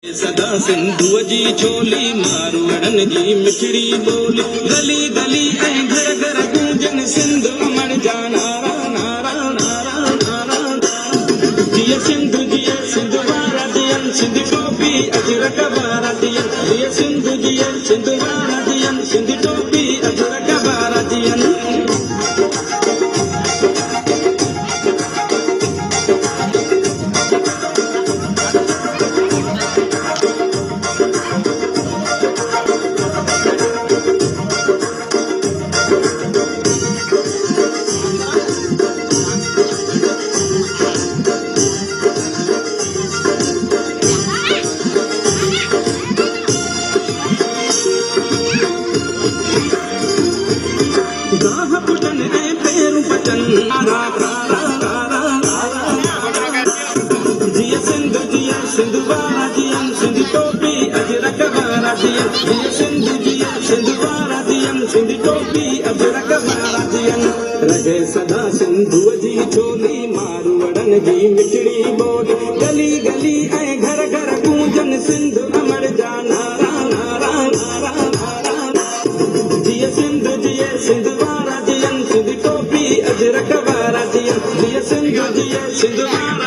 सदा सिंधुअ जी चोली मारवड़न जी मिठड़ी बोली गली गली ऐं घर घर गूंजन सिंध अमर जा नारा नारा नारा नारा जिए सिंध जिए सिंध वारा जियन सिंध टोपी अजरक वारा जियन जिए सिंध जिए सिंध वारा जियन सिंध टोपी अजरक वारा जियन सदा सिंधुअ जी चोली मारवड़न जी मिठड़ी बोली गली गली ऐं घर घर गूंजन सिंध अमर जा नारा नारा नारा नारा जिए सिंध जिए सिंध वारा जियन सिंध टोपी अजरक वारा जियन जिए सिंध जिए सिंध वारा